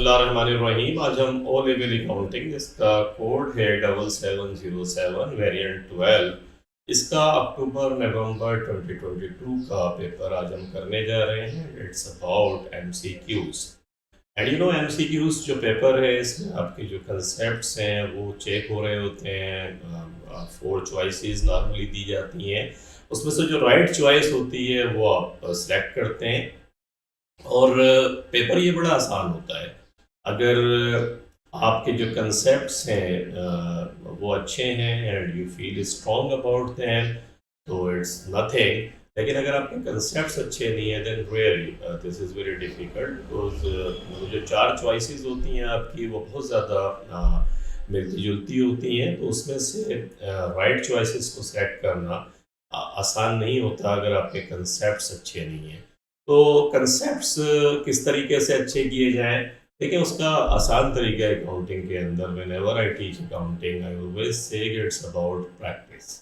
बिस्मिल्लाहिर्रहमानिर्रहीम। आज हम ओ लेवल अकाउंटिंग, इसका कोड है 7707 वेरिएंट 12। इसका अक्टूबर नवंबर 2022 का पेपर आज हम करने जा रहे हैं। It's about MCQs. And you no MCQs जो पेपर है, इसमें आपके जो कंसेप्ट्स हैं वो चेक हो रहे होते हैं। 4 चॉइसेस नॉर्मली दी जाती हैं, उसमें से जो राइट चॉइस होती है वो आप सेलेक्ट करते हैं। और पेपर ये बड़ा आसान होता है अगर आपके जो कंसेप्ट्स हैं वो अच्छे हैं and you feel strong about them, तो इट्स नथिंग। लेकिन अगर आपके कंसेप्ट्स अच्छे नहीं है then really this is very difficult, because जो 4 चॉइसेस होती हैं आपकी वो बहुत ज़्यादा मिलती जुलती होती हैं। तो उसमें से राइट चॉइसेस को सेलेक्ट करना आसान नहीं होता अगर आपके कंसेप्ट्स अच्छे नहीं हैं। तो कंसेप्ट्स किस तरीके से अच्छे किए जाएँ? देखिए, उसका आसान तरीका है अकाउंटिंग के अंदर। Whenever I teach accounting I always say it's about practice,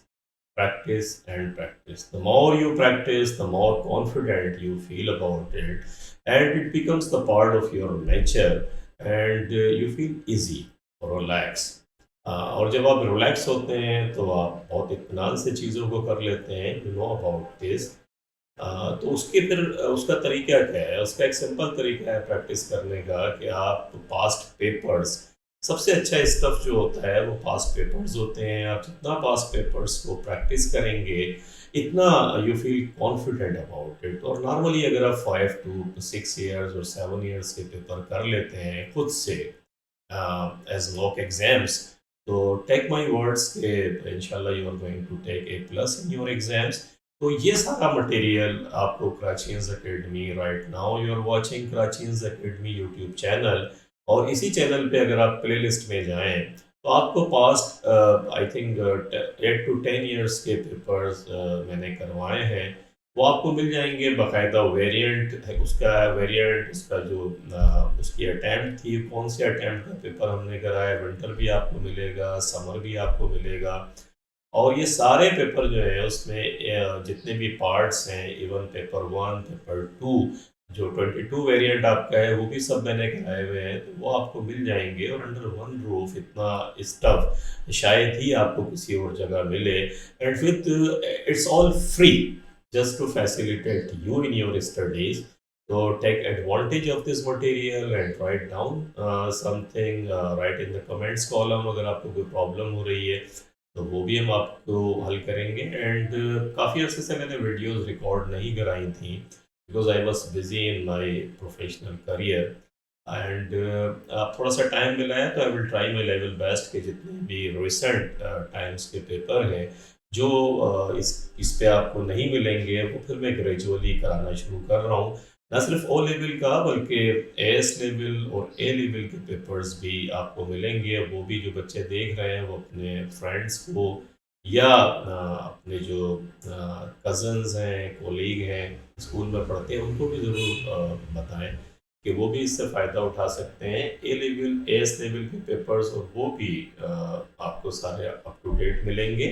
practice and practice. The more you practice, the more confident you feel about it, and it becomes the part of your nature, and you feel easy or relax। और जब आप relax होते हैं तो आप बहुत इत्मीनान से चीज़ों को कर लेते हैं। You know about this. तो उसके फिर उसका तरीका क्या है? उसका एक सिंपल तरीका है प्रैक्टिस करने का कि आप पास्ट पेपर्स, सबसे अच्छा स्टफ जो होता है वो पास्ट पेपर्स होते हैं। आप जितना पास्ट पेपर्स को प्रैक्टिस करेंगे इतना you feel confident about it. और नॉर्मली अगर आप 5 to 6 ईयर्स और 7 ईयर्स के पेपर कर लेते हैं खुद से एज मॉक एग्जाम्स, तो टेक माई वर्ड्स के इंशाल्लाह you are going to take A+ in your exams. तो ये सारा मटेरियल आपको Karachi's academy, right now you are watching Karachi's academy YouTube channel, और इसी चैनल पे अगर आप प्लेलिस्ट में जाएं तो आपको past I think 8 to 10 years के पेपर्स मैंने करवाए हैं, वो आपको मिल जाएंगे। बाकायदा वेरिएंट है उसका, वेरिएंट उसका जो उसकी अटैम्प्ट थी, कौन से अटैम्प्ट का पेपर हमने कराया, विंटर भी आपको मिलेगा, समर भी आपको मिलेगा। और ये सारे पेपर जो है उसमें जितने भी पार्ट्स हैं, इवन पेपर 1, पेपर 2, जो 22 वेरिएंट आपका है वो भी सब मैंने कराए हुए हैं, तो वो आपको मिल जाएंगे। और अंडर वन रूफ इतना स्टफ शायद ही आपको किसी और जगह मिले, and with its all free just to facilitate you in your studies। So take advantage of this material and write down something, write in the comments column अगर आपको कोई प्रॉब्लम हो रही है तो वो भी हम आपको हल करेंगे। एंड काफ़ी अर्से से मैंने वीडियोस रिकॉर्ड नहीं कराई थी because I was busy in my professional career, and थोड़ा सा टाइम मिला है तो I will try my level best के जितने भी रिसेंट टाइम्स के पेपर हैं जो इस पे आपको नहीं मिलेंगे वो फिर मैं ग्रेजुअली कराना शुरू कर रहा हूँ। ना सिर्फ ओ लेवल का बल्कि एस लेवल और ए लेवल के पेपर्स भी आपको मिलेंगे। वो भी जो बच्चे देख रहे हैं वो अपने फ्रेंड्स को या अपने जो कज़न्स हैं, कोलीग हैं, स्कूल में पढ़ते हैं, उनको भी ज़रूर बताएं कि वो भी इससे फ़ायदा उठा सकते हैं। ए लेवल, एस लेवल के पेपर्स और वो भी आपको सारे अप टू डेट मिलेंगे।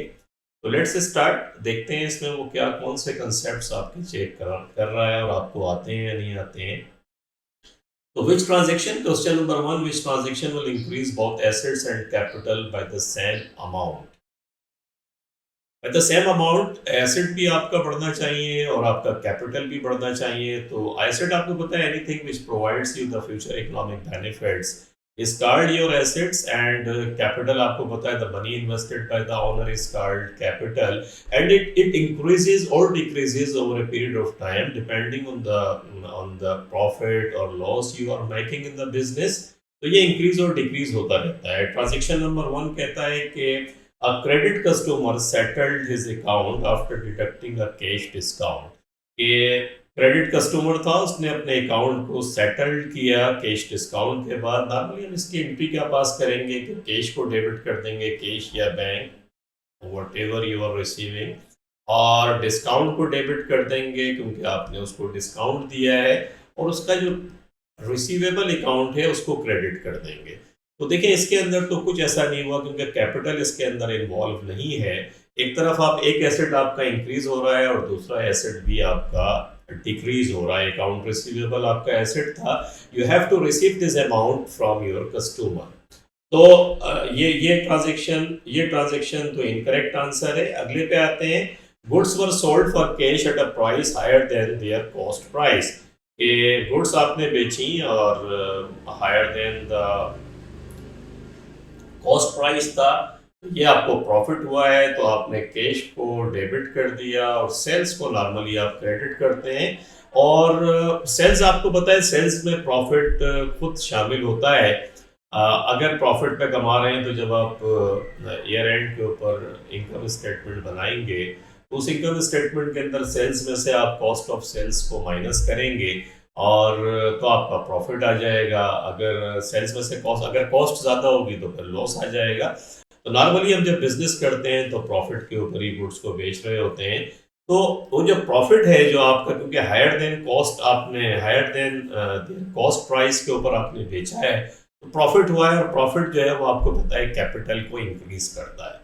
तो लेट्स स्टार्ट, देखते हैं इसमें वो क्या कौन से कंसेप्ट्स आपके चेक कर रहा है और आपको आते हैं या नहीं आते हैं। तो which transaction, question number 1, which transaction will increase both assets and capital by the same amount? By the same amount asset भी आपका बढ़ना चाहिए और आपका कैपिटल भी बढ़ना चाहिए। तो एसेट आपको पता है anything which provides you the future economic benefits is called your assets, and capital आपको पता है the money invested by the owner is called capital, and it increases or decreases over a period of time depending on the profit or loss you are making in the business। तो ये increase और decrease होता रहता है। Transaction number 1 कहता है कि a credit customer settled his account after deducting a cash discount। कि क्रेडिट कस्टमर था, उसने अपने अकाउंट को सेटल्ड किया कैश डिस्काउंट के बाद। नॉर्मली हम इसकी एंट्री क्या पास करेंगे कि कैश को डेबिट कर देंगे, कैश या bank whatever you are receiving, और डिस्काउंट को डेबिट कर देंगे क्योंकि आपने उसको डिस्काउंट दिया है, और उसका जो रिसीवेबल अकाउंट है उसको क्रेडिट कर देंगे। तो देखिए इसके अंदर तो कुछ ऐसा नहीं हुआ क्योंकि कैपिटल इसके अंदर इन्वॉल्व नहीं है। एक तरफ आप एक एसेट आपका इंक्रीज हो रहा है और दूसरा एसेट भी आपका डिक्रीज हो रहा है, अकाउंट रिसीवेबल आपका एसेट था, you have to receive this amount from your customer. तो ये ट्रांजेक्शन तो इनकरेक्ट आंसर है। अगले पे आते हैं, goods were sold for cash at a price higher than their cost price. ये गुड्स आपने बेची और higher than the cost price था, ये आपको प्रॉफिट हुआ है, तो आपने कैश को डेबिट कर दिया और सेल्स को नॉर्मली आप क्रेडिट करते हैं। और सेल्स आपको पता है, सेल्स में प्रॉफिट खुद शामिल होता है। अगर प्रॉफिट पे कमा रहे हैं तो जब आप ईयर एंड के ऊपर इनकम स्टेटमेंट बनाएंगे, तो उस इनकम स्टेटमेंट के अंदर सेल्स में से आप कॉस्ट ऑफ सेल्स को माइनस करेंगे और तो आपका प्रॉफिट आ जाएगा। अगर सेल्स में से अगर कॉस्ट ज़्यादा होगी तो फिर लॉस आ जाएगा। तो नॉर्मली हम जब बिजनेस करते हैं तो प्रॉफिट के ऊपर ही गुड्स को बेच रहे होते हैं। तो वो जो प्रॉफिट है जो आपका, क्योंकि हायर देन कॉस्ट प्राइस के ऊपर आपने बेचा है, तो प्रॉफिट हुआ है। और प्रॉफिट जो है वो आपको पता है कैपिटल को इंक्रीज करता है।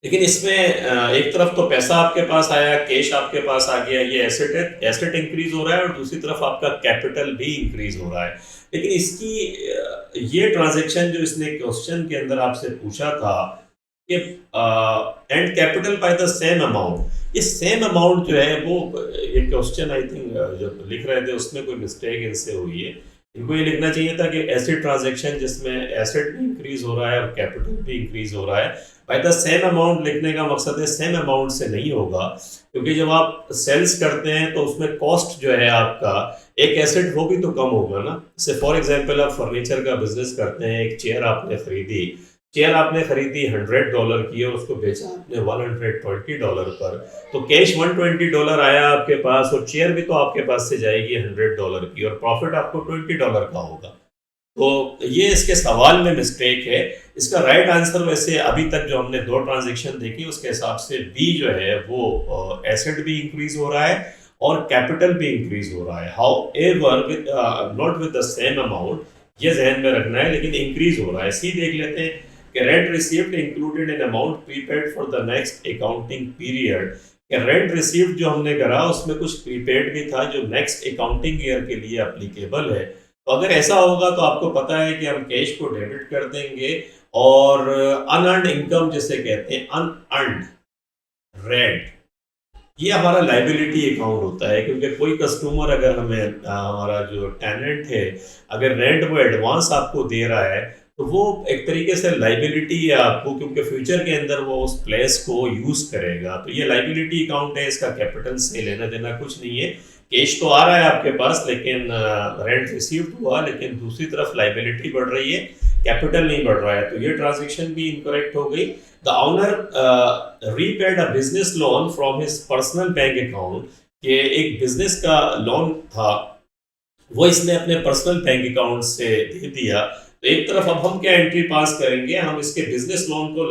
लेकिन इसमें एक तरफ तो पैसा आपके पास आया, कैश आपके पास आ गया, ये एसेट है, एसेट इंक्रीज हो रहा है, और दूसरी तरफ आपका कैपिटल भी इंक्रीज हो रहा है। लेकिन इसकी ये ट्रांजैक्शन जो इसने क्वेश्चन के अंदर आपसे पूछा था कि and capital by the same amount, ये सेम अमाउंट जो है वो, ये क्वेश्चन आई थिंक जब लिख रहे थे उसमें कोई मिस्टेक इनसे हुई है। इनको ये लिखना चाहिए था कि एसेट ट्रांजैक्शन जिसमें एसेट भी इंक्रीज हो रहा है और कैपिटल भी इंक्रीज हो रहा है। बाय द सेम अमाउंट लिखने का मकसद है सेम अमाउंट से नहीं होगा, क्योंकि जब आप सेल्स करते हैं तो उसमें कॉस्ट जो है आपका, एक एसेट वो भी तो कम होगा ना। जैसे फॉर एग्जांपल आप फर्नीचर का बिजनेस करते हैं, एक चेयर आपने खरीदी, $100 की और उसको बेचा आपने $120 पर, तो कैश $120 आया आपके पास और चेयर भी तो आपके पास से जाएगी $100 की, और प्रॉफिट आपको $20 का होगा। तो ये इसके सवाल में मिस्टेक है। इसका राइट आंसर वैसे अभी तक जो हमने दो ट्रांजैक्शन देखी उसके हिसाब से बी जो है वो एसेट भी इंक्रीज हो रहा है और कैपिटल भी इंक्रीज हो रहा है। How ever with not with the same amount, ये जहन में रखना है, लेकिन इंक्रीज हो रहा है। सी देख लेते हैं कि rent received included in amount prepaid for the next accounting period. Rent received जो हमने करा उसमें कुछ प्रीपेड भी था जो नेक्स्ट अकाउंटिंग ईयर के लिए एप्लीकेबल है। तो अगर ऐसा होगा तो आपको पता है कि हम कैश को डेबिट कर देंगे और अनअर्न्ड इनकम जिसे कहते हैं, अनअर्न्ड रेंट, ये हमारा लाइबिलिटी अकाउंट होता है। क्योंकि कोई कस्टमर अगर हमें हमारा जो टेनेंट है अगर रेंट वो एडवांस आपको दे रहा है तो वो एक तरीके से लाइबिलिटी है आपको, क्योंकि फ्यूचर के अंदर वो उस प्लेस को यूज करेगा। तो ये लाइबिलिटी अकाउंट है, इसका कैपिटल से लेना देना कुछ नहीं है। कैश तो आ रहा है आपके पास, लेकिन रेंट रिसीव्ड हुआ, लेकिन दूसरी तरफ लाइबिलिटी बढ़ रही है, कैपिटल नहीं बढ़ रहा है। तो ये ट्रांजैक्शन भी इनकरेक्ट हो गई। The owner repaid a business loan from his personal bank account, के एक बिजनेस का लोन था वो इसने अपने पर्सनल बैंक अकाउंट से दे दिया। तो एक तरफ अब हम क्या एंट्री पास करेंगे, हम इसके बिजनेस लोन को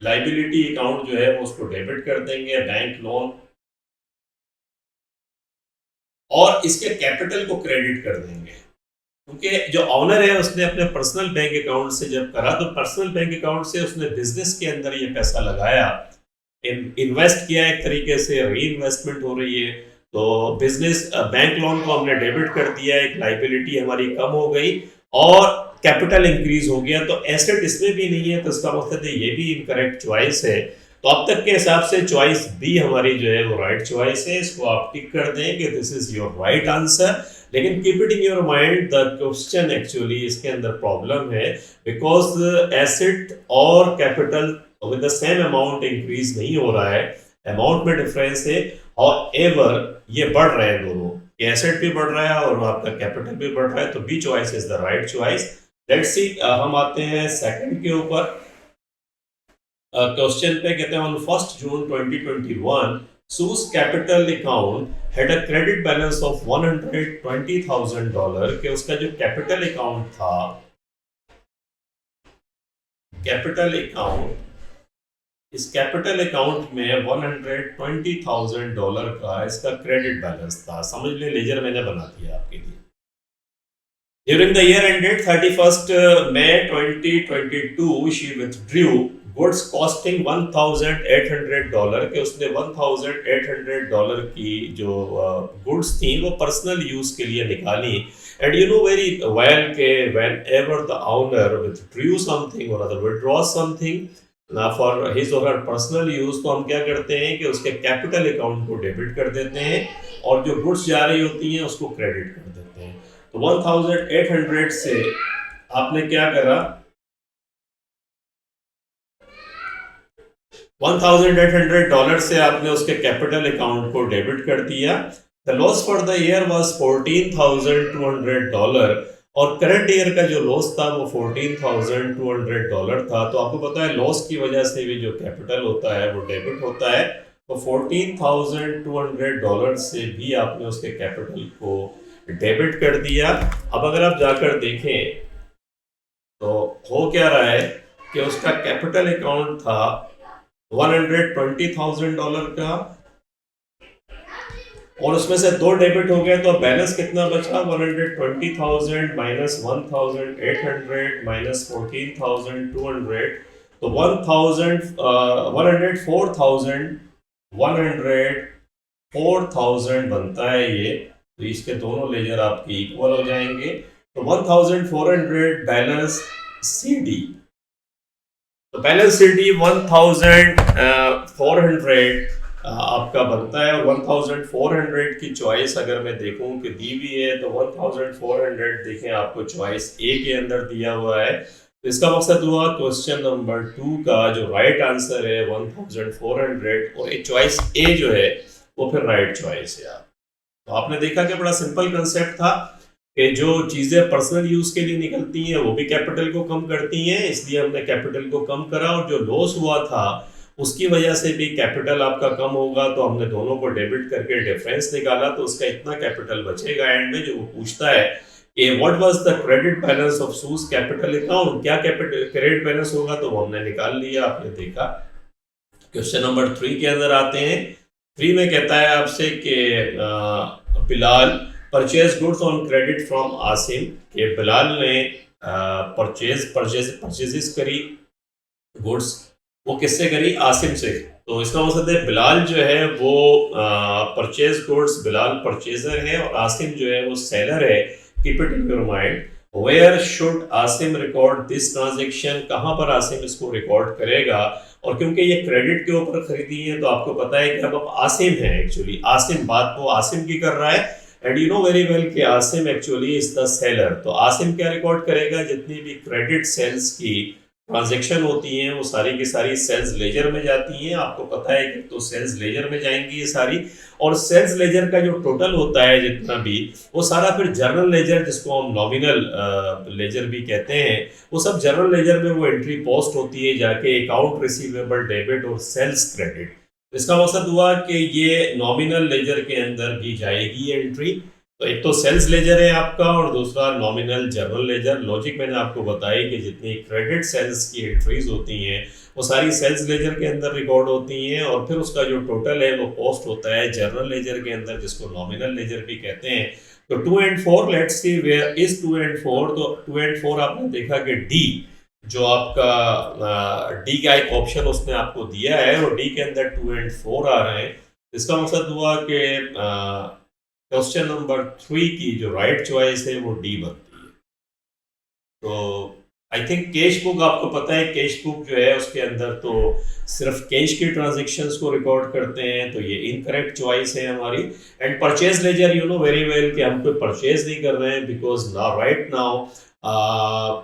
लाइबिलिटी अकाउंट जो है वो उसको डेबिट कर देंगे, बैंक लोन, और इसके कैपिटल को क्रेडिट कर देंगे। क्योंकि जो ऑनर है उसने अपने पर्सनल बैंक अकाउंट से जब करा तो पर्सनल बैंक अकाउंट से उसने बिजनेस के अंदर ये पैसा लगाया, इन्वेस्ट किया, एक तरीके से री इन्वेस्टमेंट हो रही है। तो बिजनेस बैंक लोन को हमने डेबिट कर दिया, एक लाइबिलिटी हमारी कम हो गई और कैपिटल इंक्रीज हो गया। तो एसेट इसमें भी नहीं है, तो इसका मतलब है ये भी इनकरेक्ट चॉइस है। तो अब तक के हिसाब से चॉइस बी हमारी जो है वो राइट चॉइस है। इसको आप टिक कर दें कि this is your right answer. लेकिन keep it in your mind, the question actually इसके अंदर प्रॉब्लम है, बिकॉज एसेट और capital with the same amount increase नहीं हो रहा है, अमाउंट में डिफरेंस है, और एवर ये बढ़ रहे हैं दोनों, एसेट भी बढ़ रहा है और आपका कैपिटल भी बढ़ रहा है। तो B choice is the right choice. Let's see, हम आते हैं सेकंड के ऊपर। क्वेश्चन पे कहते हैं on 1 June 2021 sauce capital account had a credit balance of $120,000 के उसका जो कैपिटल अकाउंट था, कैपिटल अकाउंट, इस कैपिटल अकाउंट में $120,000 का इसका क्रेडिट बैलेंस था। समझ ले, लेजर मैंने बना दिया आपके लिए। During the year ended 31st May 2022, she withdrew goods costing $1,800 के उसने $1,800 की जो गुड्स थी वो पर्सनल यूज के लिए निकाली। And you know very well के whenever the owner withdrew something or other withdraw something for his or her personal use, तो हम क्या करते हैं कि उसके कैपिटल अकाउंट को डेबिट कर देते हैं और जो गुड्स जा रही होती हैं उसको क्रेडिट कर देते हैं। तो 1800 से आपने क्या करा, $1,800 से आपने उसके कैपिटल अकाउंट को डेबिट कर दिया। The loss for the year was $14,200 और करंट ईयर का जो लॉस था वो $14,200 था। तो आपको पता है लॉस की वजह से भी जो कैपिटल होता है वो डेबिट होता है। तो $14,200 से भी आपने उसके कैपिटल को डेबिट कर दिया। अब अगर आप जाकर देखें तो हो क्या रहा है कि उसका कैपिटल अकाउंट था $120,000 का और उसमें से 2 डेबिट हो गए, तो बैलेंस कितना बचा, 120,000 माइनस 1,800 माइनस 14,200, तो 104,000 बनता है ये। तो इसके दोनों लेजर आपके इक्वल हो जाएंगे। तो 1,400 बैलेंस CD, तो बैलेंस CD 1,400 आपका बनता है। और 1,400 की चॉइस अगर मैं देखूं कि दी हुई है तो 1,400 देखें आपको चॉइस ए के अंदर दिया हुआ है। तो इसका मकसद हुआ क्वेश्चन नंबर 2 का जो राइट आंसर है 1,400 और चॉइस ए जो है वो फिर राइट चॉइस है। तो आपने देखा कि बड़ा सिंपल कंसेप्ट था कि जो चीजें पर्सनल यूज के लिए निकलती हैं वो भी कैपिटल को कम करती हैं, इसलिए हमने कैपिटल को कम करा। और जो लॉस हुआ था उसकी वजह से भी कैपिटल आपका कम होगा, तो हमने दोनों को डेबिट करके डिफरेंस निकाला। तो उसका इतना कैपिटल बचेगा एंड में जो वो पूछता है कि what was the credit balance of shoes capital account, क्या कैपिटल क्रेडिट बैलेंस होगा, तो वो हमने निकाल लिया। आपने देखा। क्वेश्चन नंबर 3 के अंदर आते हैं। 3 में कहता है आपसे कि Bilal purchase goods on credit from Asim, कि बिलाल ने परचेजेस करी गुड्स, वो किससे करी, आसिम से। तो इसका मतलब है बिलाल जो है वो परचेज गुड्स, बिलाल परचेजर है और आसिम जो है वो सेलर है। Keep it in your mind. Where should Asim record this transaction, कहाँ पर आसिम इसको रिकॉर्ड करेगा। और क्योंकि ये क्रेडिट के ऊपर खरीदी है तो आपको पता है कि अब आसिम है, एक्चुअली आसिम बात वो आसिम की कर रहा है। And you know very well कि Asim actually is the seller. तो आसिम क्या रिकॉर्ड करेगा, जितनी भी क्रेडिट सेल्स की ट्रांजैक्शन होती हैं वो सारी की सारी सेल्स लेजर में जाती हैं। आपको पता है कि तो सेल्स लेजर में जाएंगी ये सारी, और सेल्स लेजर का जो टोटल होता है जितना भी, वो सारा फिर जर्नल लेजर, जिसको हम नॉमिनल लेजर भी कहते हैं, वो सब जर्नल लेजर में वो एंट्री पोस्ट होती है जाके अकाउंट रिसीवेबल डेबिट और सेल्स क्रेडिट। इसका मकसद हुआ कि ये नॉमिनल लेजर के अंदर भी जाएगी एंट्री। तो एक तो सेल्स लेजर है आपका और दूसरा नॉमिनल जर्नल लेजर। लॉजिक मैंने आपको बताई कि जितनी क्रेडिट सेल्स की एंट्रीज होती हैं वो सारी सेल्स लेजर के अंदर रिकॉर्ड होती हैं और फिर उसका जो टोटल है वो पोस्ट होता है जर्नल लेजर के अंदर, जिसको नॉमिनल लेजर भी कहते हैं। तो 2 and 4, let's see where is 2 and 4। तो 2 and 4 आपने देखा कि डी जो आपका डी का एक ऑप्शन उसने आपको दिया है और डी के अंदर 2 and 4 आ रहे हैं। इसका मकसद हुआ कि क्वेश्चन नंबर 3 की जो राइट चॉइस है वो डी बनती है। तो आई थिंक कैश बुक, आपको पता है कैश बुक जो है उसके अंदर तो सिर्फ कैश की ट्रांजैक्शंस को रिकॉर्ड करते हैं, तो ये इनकरेक्ट चॉइस है हमारी। And purchase laser, you know very well कि हम कोई परचेज नहीं कर रहे हैं, बिकॉज नाउ राइट नाउ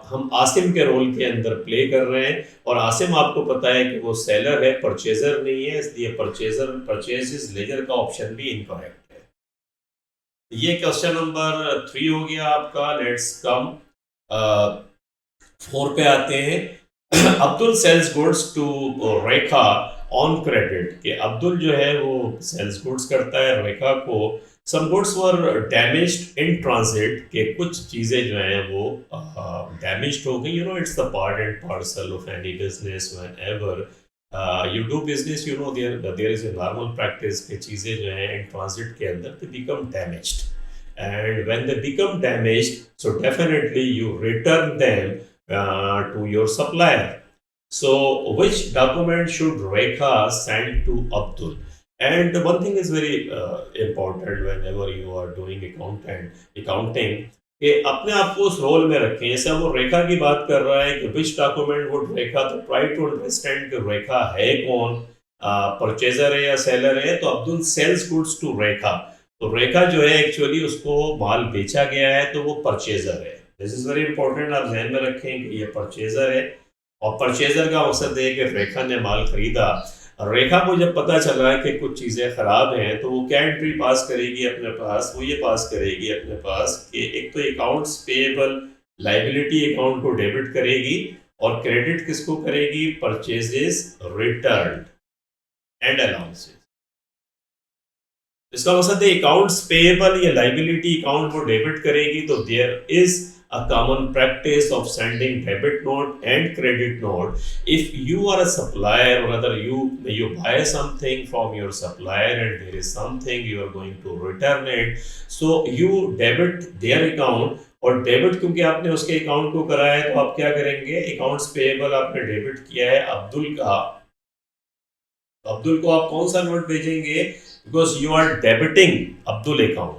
हम आसिम के रोल के अंदर प्ले कर रहे हैं और आसिम आपको पता है कि वो सेलर है, परचेजर नहीं है, इसलिए परचेजेस लेजर का ऑप्शन भी इनकरेक्ट है। ये क्वेश्चन नंबर 3 हो गया आपका। लेट्स कम 4 पे आते हैं। Abdul sells goods to Rekha on credit, कि अब्दुल जो है वो सेल्स गुड्स करता है रेखा को। Some goods were damaged in transit, के कुछ चीज़ें जो हैं वो डैमेज्ड हो गई। You know it's the part and parcel of any business whenever you do business, you know there is a normal practice कि चीज़ें जो हैं in transit के अंदर they become damaged, and when they become damaged so definitely you return them to your supplier. So which document should Rekha send to Abdul? And one thing is very important whenever you are doing accounting, कि अपने आप को उस role में रखें। जैसे अब वो रेखा की बात कर रहा है कि विच डॉक्यूमेंट वुड रेखा, तो ट्राई टू अंडरस्टैंड कि रेखा है कौन, परचेजर है या सेलर है। तो अब्दुल सेल्स गुड्स टू रेखा, तो रेखा जो है एक्चुअली उसको माल बेचा गया है, तो वो परचेजर है। दिस इज वेरी इंपॉर्टेंट, आप ध्यान में रखें कि ये परचेजर है और परचेजर का मकसद है कि रेखा ने माल खरीदा। रेखा को जब पता चला कि कुछ चीज़ें खराब हैं, तो वो क्या एंट्री पास करेगी अपने पास, वो ये पास करेगी अपने पास कि एक तो अकाउंट्स पेएबल लाइबिलिटी अकाउंट को डेबिट करेगी और क्रेडिट किसको करेगी, परचेजेस रिटर्न एंड अलाउंसेस। इसका मकसद है अकाउंट्स पेएबल या लाइबिलिटी अकाउंट को डेबिट करेगी, तो there is a common practice of sending debit note and credit note. If you are a supplier, or rather you buy something from your supplier and there is something you are going to return it, so you debit their account, और debit क्योंकि आपने उसके account को कराया है, तो आप क्या करेंगे, अकाउंट्स पेएबल आपने डेबिट किया है अब्दुल का, अब्दुल को आप कौन सा नोट भेजेंगे, because you are debiting Abdul account,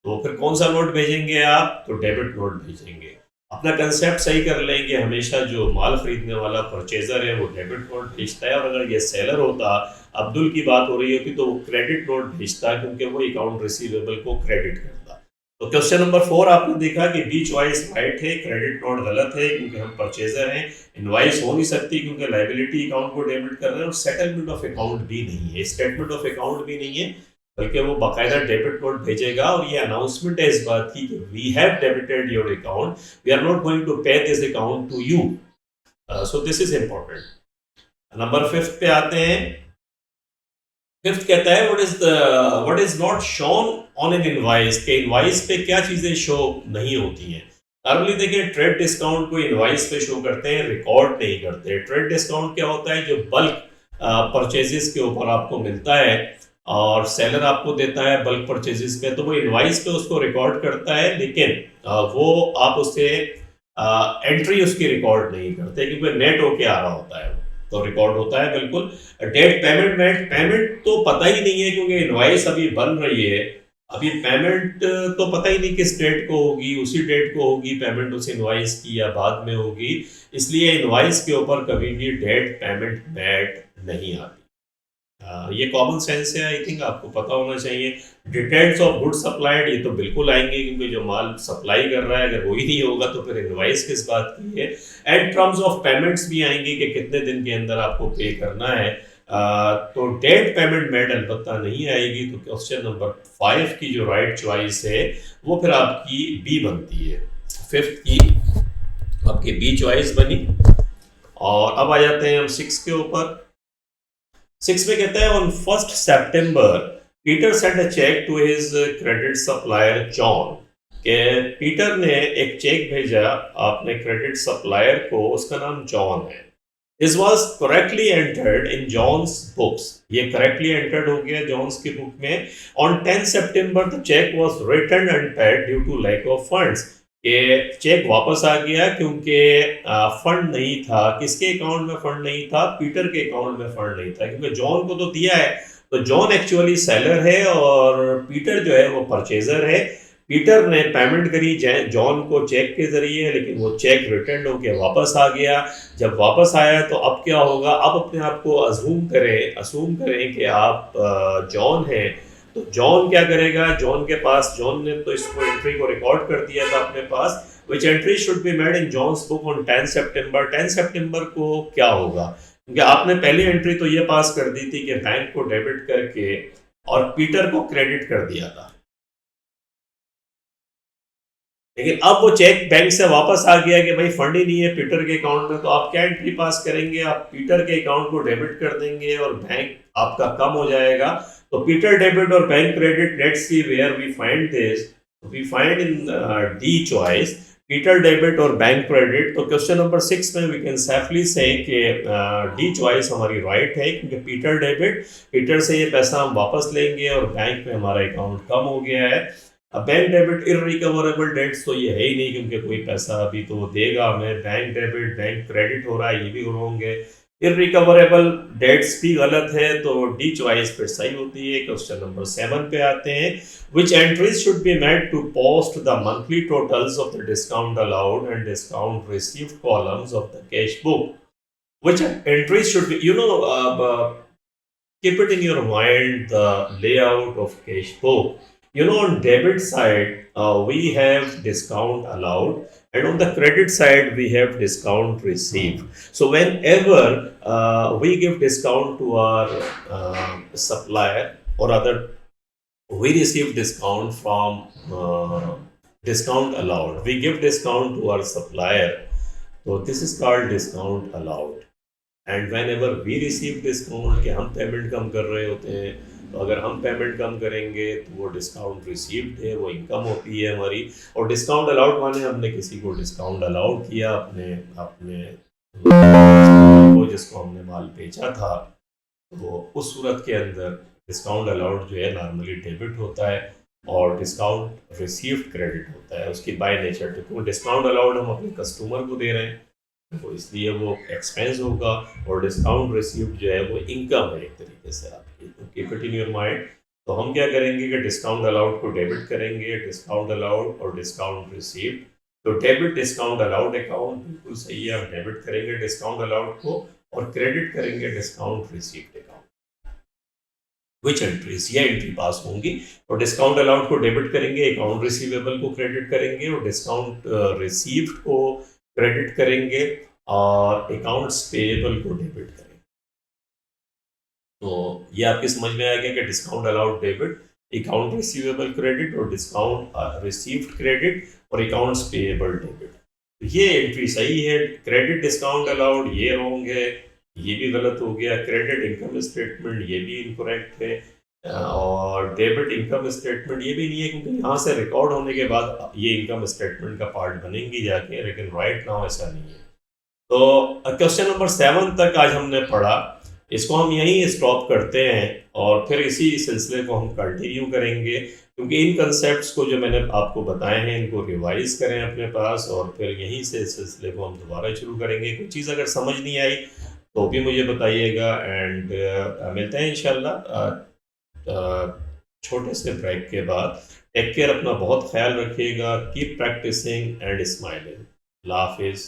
तो फिर कौन सा नोट भेजेंगे आप, तो डेबिट नोट भेजेंगे। अपना कंसेप्ट सही कर लेंगे, हमेशा जो माल खरीदने वाला परचेजर है वो डेबिट नोट भेजता है, और अगर ये सेलर होता, अब्दुल की बात हो रही होती, तो वो क्रेडिट नोट भेजता क्योंकि वो अकाउंट रिसीवेबल को क्रेडिट करता। तो क्वेश्चन नंबर 4 आपने देखा कि बी चॉइस राइट है, क्रेडिट नोट गलत है क्योंकि हम परचेजर हैं, इनवाइस हो नहीं सकती क्योंकि लाइबिलिटी अकाउंट को डेबिट कर रहे हैं, और सेटलमेंट ऑफ अकाउंट भी नहीं है, स्टेटमेंट ऑफ अकाउंट भी नहीं है, बल्कि वो बाकायदा डेबिट नोट भेजेगा और ये अनाउंसमेंट है इस बात की कि we have debited your account, we are not going to pay this account to you. So this is important. Number 5 पे आते हैं। 5th कहता है what is not shown on an invoice, के इनवाइस पे क्या चीजें शो नहीं होती हैं। नॉर्मली देखिए ट्रेड डिस्काउंट को इनवाइस पे शो करते हैं, रिकॉर्ड नहीं करते। ट्रेड डिस्काउंट क्या होता है, जो बल्क परचेजेस के ऊपर आपको मिलता है और सेलर आपको देता है बल्क परचेजेस पे, तो वो इनवाइस पे उसको रिकॉर्ड करता है, लेकिन वो आप उससे एंट्री उसकी रिकॉर्ड नहीं करते क्योंकि नेट होके आ रहा होता है, तो रिकॉर्ड होता है बिल्कुल। डेट पेमेंट तो पता ही नहीं है क्योंकि इनवाइस अभी बन रही है, अभी पेमेंट तो पता ही नहीं किस डेट को होगी, उसी डेट को होगी पेमेंट उस इनवाइस की या बाद में होगी, इसलिए इनवाइस के ऊपर कभी भी डेट पेमेंट मेट नहीं आती। ये कॉमन सेंस है, आई थिंक आपको पता होना चाहिए। डिटेल्स ऑफ गुड सप्लाइड ये तो बिल्कुल आएंगे क्योंकि जो माल सप्लाई कर रहा है अगर वही नहीं होगा तो फिर इनवाइस किस बात की है। एंड टर्म्स ऑफ पेमेंट्स भी आएंगे कि कितने दिन के अंदर आपको पे करना है, तो डेट पेमेंट मेड अलबत्ता नहीं आएगी। तो क्वेश्चन नंबर 5 की जो राइट चॉइस है वो फिर आपकी बी बनती है, 5th की आपकी बी चॉइस बनी। और अब आ जाते हैं हम 6 के ऊपर। 6 में कहता है on 1st September Peter sent a cheque to his credit supplier John, के पीटर ने एक चेक भेजा अपने क्रेडिट सप्लायर को, उसका नाम जॉन है। This was correctly entered in John's books, ये करेक्टली एंटर्ड हो गया जॉन्स की बुक में। On 10 September the cheque was return unpaid due to lack of funds, ये चेक वापस आ गया क्योंकि फंड नहीं था। किसके अकाउंट में फंड नहीं था, पीटर के अकाउंट में फंड नहीं था, क्योंकि जॉन को तो दिया है, तो जॉन एक्चुअली सेलर है और पीटर जो है वो परचेजर है। पीटर ने पेमेंट करी जॉन को चेक के जरिए, लेकिन वो चेक रिटर्न होके वापस आ गया। जब वापस आया तो अब क्या होगा, अब अपने आप को असूम करें कि आप जॉन हैं, तो जॉन क्या करेगा, जॉन ने तो इसको एंट्री को रिकॉर्ड कर दिया था अपने पास, which entry should be made in John's book on 10 September। 10 September को क्या होगा, क्योंकि आपने पहली एंट्री तो ये पास कर दी थी कि बैंक को डेबिट करके और पीटर को क्रेडिट कर दिया था, लेकिन अब वो चेक बैंक से वापस आ गया कि भाई फंड ही नहीं है पीटर के अकाउंट में, तो आप क्या एंट्री पास करेंगे, आप पीटर के अकाउंट को डेबिट कर देंगे और बैंक आपका कम हो जाएगा। तो पीटर डेबिट और bank credit, let's see where we find this, we find in the choice Peter debit और बैंक क्रेडिट। तो क्वेश्चन नंबर 6 में वी कैन सेफली से कि डी चॉइस हमारी राइट है, क्योंकि पीटर डेबिट, पीटर से ये पैसा हम वापस लेंगे और बैंक में हमारा अकाउंट कम हो गया है। अब बैंक डेबिट इररिकवरेबल डेट्स तो ये है ही नहीं, क्योंकि कोई पैसा अभी तो वो देगा हमें। बैंक डेबिट, बैंक क्रेडिट हो रहा है, ये भी रॉन्ग है। इररिकवरेबल डेट्स भी गलत है, तो डी चॉइस फिर सही होती है। क्वेश्चन नंबर 7 पे आते हैं। Which entries should be made to post the monthly totals of the discount allowed and discount received columns of the cash book? Which entries should be, keep it in your mind the layout of cash book. On debit side, we have discount allowed, and on the credit side, we have discount received. So, whenever we give discount to our supplier or other, we receive discount from discount allowed. We give discount to our supplier. So, this is called discount allowed. And whenever we receive discount, कि हम payment कम कर रहे होते हैं, तो अगर हम payment कम करेंगे तो वो डिस्काउंट रिसीव्ड है, वो इनकम होती है हमारी। और डिस्काउंट अलाउड माने हमने किसी को डिस्काउंट अलाउड किया, अपने अपने को जिसको हमने माल बेचा था, तो उस सूरत के अंदर डिस्काउंट अलाउड जो है नॉर्मली डेबिट होता है और डिस्काउंट रिसीव्ड क्रेडिट होता है उसकी बाय नेचर। तो डिस्काउंट अलाउड हम अपने कस्टमर को दे रहे हैं, तो इसलिए वो एक्सपेंस होगा, और डिस्काउंट रिसीव्ड जो है वो इनकम है एक तरीके से आपकी। तो keep it in your mind. तो हम क्या करेंगे कि डिस्काउंट अलाउड को डेबिट करेंगे, डिस्काउंट अलाउड और डिस्काउंट रिसीव्ड। तो डेबिट डिस्काउंट अलाउड अकाउंट बिल्कुल सही है, हम डेबिट करेंगे डिस्काउंट अलाउड को और क्रेडिट करेंगे डिस्काउंट रिसीव्ड अकाउंट। विच एंट्रीज, ये एंट्री पास होंगी। और डिस्काउंट अलाउड को डेबिट करेंगे, अकाउंट रिसीवेबल को क्रेडिट करेंगे, और डिस्काउंट रिसीव्ड को क्रेडिट करेंगे और अकाउंट्स पेएबल को डेबिट करेंगे। तो ये आपकी समझ में आ गया कि discount allowed debit, account receivable credit और डिस्काउंट रिसीव्ड क्रेडिट और अकाउंट्स पेएबल डेबिट। ये एंट्री सही है। क्रेडिट डिस्काउंट अलाउड ये रॉन्ग है, ये भी गलत हो गया। क्रेडिट इनकम स्टेटमेंट ये भी इनकरेक्ट है, और डेबिट इनकम स्टेटमेंट ये भी नहीं है, क्योंकि यहाँ से रिकॉर्ड होने के बाद ये इनकम स्टेटमेंट का पार्ट बनेंगी जाके, लेकिन राइट नाउ ऐसा नहीं है। तो क्वेश्चन नंबर 7 तक आज हमने पढ़ा, इसको हम यहीं स्टॉप करते हैं और फिर इसी सिलसिले को हम कंटिन्यू करेंगे, क्योंकि इन कंसेप्ट्स को जो मैंने आपको बताए हैं इनको रिवाइज करें अपने पास, और फिर यहीं से इस सिलसिले को हम दोबारा शुरू करेंगे। कोई चीज़ अगर समझ नहीं आई तो भी मुझे बताइएगा, एंड मिलते हैं इंशाल्लाह छोटे से ब्रेक के बाद। टेक केयर, अपना बहुत ख्याल रखिएगा, कीप प्रैक्टिसिंग एंड स्माइलिंग। अल्लाह हाफिज़।